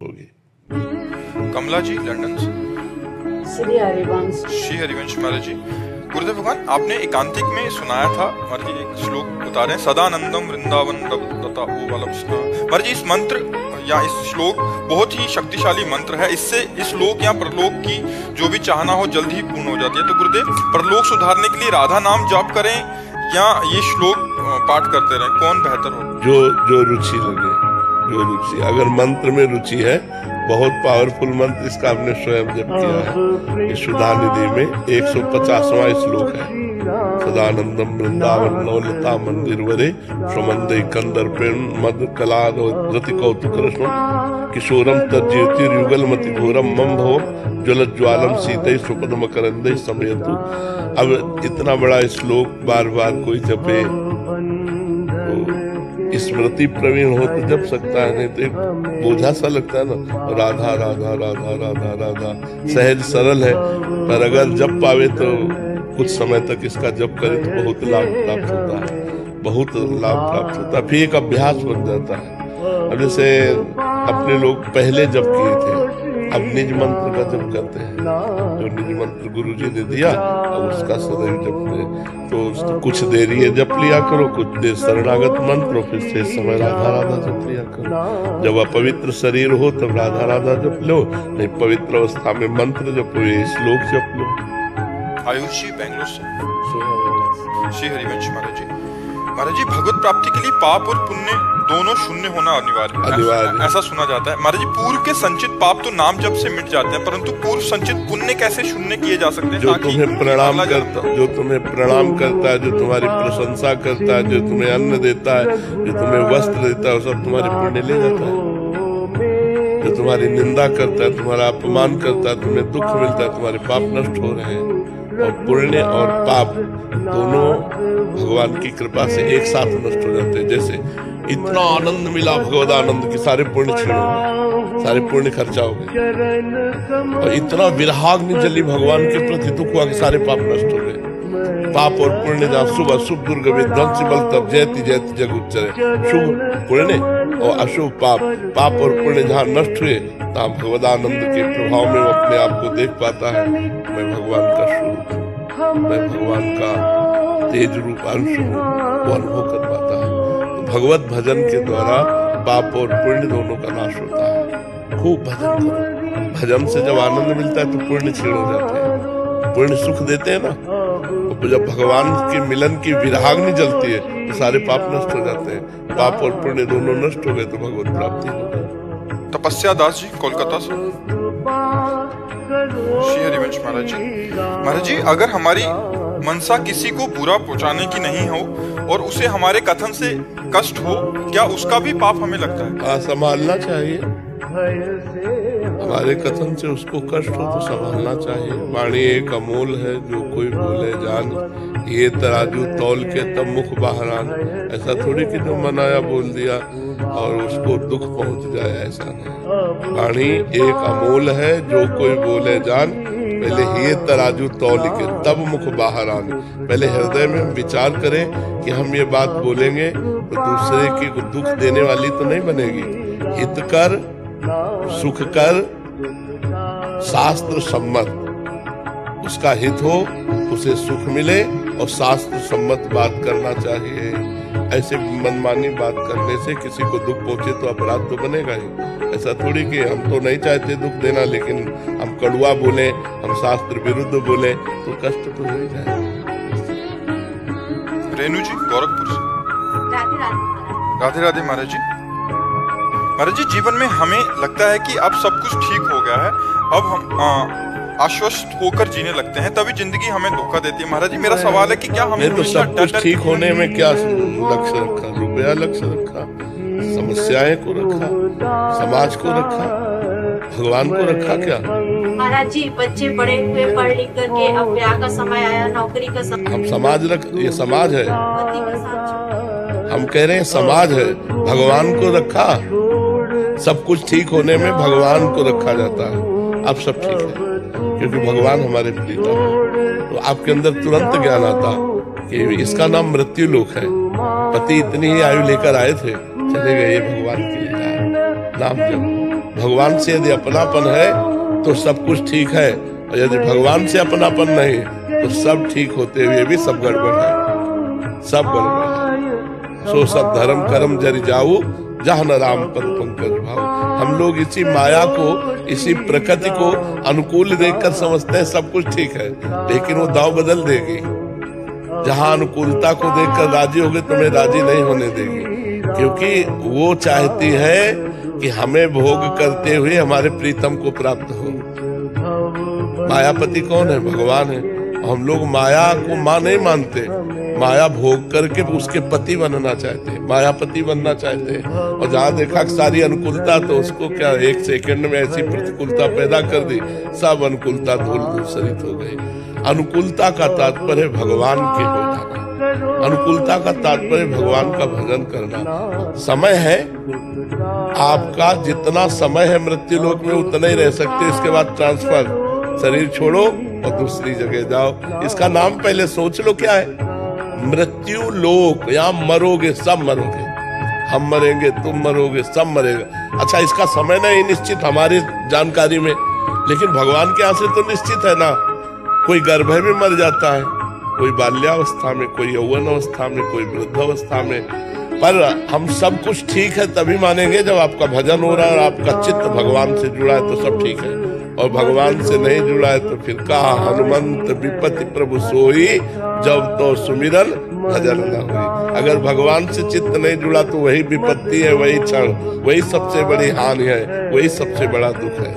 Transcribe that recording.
होगी। कमला जी लंदन से। श्री हरिवंश महाराज जी, गुरुदेव भगवान आपने एकांतिक में सुनाया था महाराज जी, एक श्लोक बता रहे हैं, सदानंदम वृंदावन तथा वो वाला महाराज जी। इस मंत्र या इस श्लोक बहुत ही शक्तिशाली मंत्र है, इससे इस लोक या परलोक की जो भी चाहना हो जल्द ही पूर्ण हो जाती है। तो गुरुदेव, परलोक सुधारने के लिए राधा नाम जाप करें या ये श्लोक पाठ करते रहें, कौन बेहतर हो? जो रुचि लगे, जो रुचि, अगर मंत्र में रुचि है, बहुत पावरफुल मंत्र इसका हमने स्वयं जप किया है। इस सुधा निधि में 150वां श्लोक है। सदानंदम वृंदावन नवलता मंदिर वरे सुमंदे कंदर पेण मद कला रति कौतुक रश्म किशोरम तज्ज्योति युगल मति घोरम मम भव ज्वलज्वालम सीते सुपद मकरंदे समयतु। अब इतना बड़ा श्लोक बार बार कोई जपे, स्मृति प्रवीण हो तो जप सकता है, नहीं तो एक बोझा सा लगता है ना। राधा राधा राधा राधा राधा सहज सरल है, पर अगर जप पावे तो कुछ समय तक इसका जप करे तो बहुत लाभ प्राप्त होता है, बहुत लाभ प्राप्त होता है, फिर एक अभ्यास बन जाता है। अब जैसे अपने लोग पहले जप किए थे, अब निज मंत्र का जप करते हैं। जो निज मंत्र गुरु जी ने दिया, अब उसका सदैव जप करें। तो कुछ देर ये जप लिया करो, कुछ देर शरणागत मंत्र, फिर से समय राधा राधा जप लिया करो। जब अपवित्र शरीर हो तब राधा राधा जप लो, नहीं पवित्र अवस्था में मंत्र जपो, ये श्लोक जप लो। आयुष जी बेंगलोर से। श्री हरिवंश महाराज जी, भगवत प्राप्ति के लिए पाप और पुण्य दोनों शून्य होना अनिवार्य, ऐसा सुना जाता है। महाराज जी, पूर्व के संचित पाप तो नाम जप से मिट जाते हैं, परंतु पूर्व संचित पुण्य कैसे शून्य किए जा सकते हैं? जो तुम्हें प्रणाम करता है, जो तुम्हारी प्रशंसा करता है, जो तुम्हें अन्न देता है, जो तुम्हें वस्त्र देता है, वो सब तुम्हारे पुण्य ले जाता है। जो तुम्हारी निंदा करता है, तुम्हारा अपमान करता है, तुम्हें दुख मिलता है, तुम्हारे पाप नष्ट हो रहे हैं। और पुण्य और पाप दोनों भगवान की कृपा से एक साथ नष्ट हो जाते हैं। जैसे इतना आनंद मिला भगवद आनंद की, सारे पुण्य क्षीण हो गए, सारे पुण्य खर्चा हो गए। और इतना विरहाग्नि जली भगवान के प्रति दुख हुआ कि सारे पाप नष्ट हो गए। पाप और पुण्य जहाँ शुभ अशुभ दुर्ग विध्वंसी बल तब जयति जयति जग उच्चरे। शुभ पुण्य और अशुभ पाप, पाप और पुण्य जहाँ नष्ट हुए, तहाँ भगवदानंद के प्रभाव में वो अपने आप को देख पाता है। मैं भगवान का स्वरूप हूँ, मैं भगवान का तेज रूप अंश हूँ, वो अनुभव कर पाता है। तो भगवत भजन के द्वारा पाप और पुण्य दोनों का नाश होता है। खूब भजन करो, भजन से जब आनंद मिलता है तो पुण्य क्षीण हो जाते हैं। पुण्य सुख देते हैं ना, तो जब भगवान के मिलन की विरहाग्नि जलती है तो सारे पाप नष्ट हो जाते हैं। पाप और पुण्य दोनों नष्ट हो गए तो भगवत प्राप्ति हो गई। तपस्या दास जी कोलकाता से। श्री हरिवंश महाराज जी, अगर हमारी मनसा किसी को बुरा पहुंचाने की नहीं हो और उसे हमारे कथन से कष्ट हो, क्या उसका भी पाप हमें लगता है? संभालना चाहिए, हमारे कथन से उसको कष्ट हो तो संभालना चाहिए। वाणी एक अमोल है, जो कोई बोले जान, ये तराजू तौल के तब मुख बाहर आन। ऐसा थोड़ी कि जो मनाया बोल दिया और उसको दुख पहुंच जाए, ऐसा नहीं। वाणी एक अमोल है, जो कोई बोले जान, पहले ये तराजू तौल के तब मुख बाहर आने। पहले हृदय में हम विचार करें कि हम ये बात बोलेंगे तो दूसरे की दुख देने वाली तो नहीं बनेगी। हित कर, सुख कर, शास्त्र सम्मत, उसका हित हो, उसे सुख मिले और शास्त्र सम्मत बात करना चाहिए। ऐसे मनमानी बात करने से किसी को दुख पहुंचे तो अपराध तो बनेगा ही। ऐसा थोड़ी कि हम तो नहीं चाहते दुख देना, लेकिन हम कड़वा बोले, हम शास्त्र विरुद्ध बोले तो कष्ट तो हो ही जाएगा। रेणु जी गोरखपुर से। राधे राधे महाराज जी, जीवन में हमें लगता है कि अब सब कुछ ठीक हो गया है, अब हम आश्वस्त होकर जीने लगते हैं, तभी जिंदगी हमें धोखा देती है। महाराज जी, मेरा सवाल है कि क्या हमें तो सब कुछ ठीक होने में क्या लक्ष्य रखा? रुपया लक्ष्य रखा, समस्याएं को रखा, समाज को रखा, भगवान को रखा क्या? महाराज जी, बच्चे बड़े हुए, पढ़ लिख करके अब ब्याह का समय आया, नौकरी का समय। हम समाज ये समाज है, हम कह रहे हैं समाज है, भगवान को रखा। सब कुछ ठीक होने में भगवान को रखा जाता है। अब सब ठीक है क्योंकि भगवान हमारे प्रीतम है। तो आपके अंदर तुरंत ज्ञान आता कि इसका नाम मृत्यु लोक है। पति इतनी ही आयु लेकर आए थे, चले गए, ये भगवान की लीला है। नाम जप भगवान से यदि अपनापन है तो सब कुछ ठीक है, और यदि भगवान से अपनापन नहीं तो सब ठीक होते हुए भी सब गड़बड़ है, सब गड़बड़ है। सो सब धर्म कर्म जरि जाऊ, जहाँ न राम पद पंकज भाव। हम लोग इसी माया को, इसी प्रकृति को अनुकूल देखकर समझते हैं सब कुछ ठीक है, लेकिन वो दाव बदल देगी। जहाँ अनुकूलता को देखकर राजी होगे तुम्हें राजी नहीं होने देगी, क्योंकि वो चाहती है कि हमें भोग करते हुए हमारे प्रीतम को प्राप्त हो। मायापति कौन है? भगवान है। हम लोग माया को माँ नहीं मानते, माया भोग करके उसके पति बनना चाहते हैं, मायापति बनना चाहते हैं। और जहाँ देखा सारी अनुकूलता तो उसको क्या एक सेकंड में ऐसी प्रतिकूलता पैदा कर दी, सब अनुकूलता धूल धूसरित हो गई। अनुकूलता का तात्पर्य भगवान के हो जाना, अनुकूलता का तात्पर्य भगवान का भजन करना। समय है आपका, जितना समय है मृत्यु लोक में उतना ही रह सकते, इसके बाद ट्रांसफर, शरीर छोड़ो और दूसरी जगह जाओ। इसका नाम पहले सोच लो क्या है, मृत्यु लोक। यहाँ मरोगे, सब मरोगे, हम मरेंगे, तुम मरोगे, सब मरेगा। अच्छा, इसका समय नहीं निश्चित हमारी जानकारी में, लेकिन भगवान के यहाँ से तो निश्चित है ना। कोई गर्भ में मर जाता है, कोई बाल्यावस्था में, कोई यौवन अवस्था में, कोई वृद्धावस्था में। पर हम सब कुछ ठीक है तभी मानेंगे जब आपका भजन हो रहा है और आपका चित्त भगवान से जुड़ा है तो सब ठीक है, और भगवान से नहीं जुड़ा है तो फिर कहा हनुमंत विपत्ति प्रभु सोई, जब तो सुमिरन भजन न हुई। अगर भगवान से चित्त नहीं जुड़ा तो वही विपत्ति है, वही क्षण, वही सबसे बड़ी हानि है, वही सबसे बड़ा दुख है।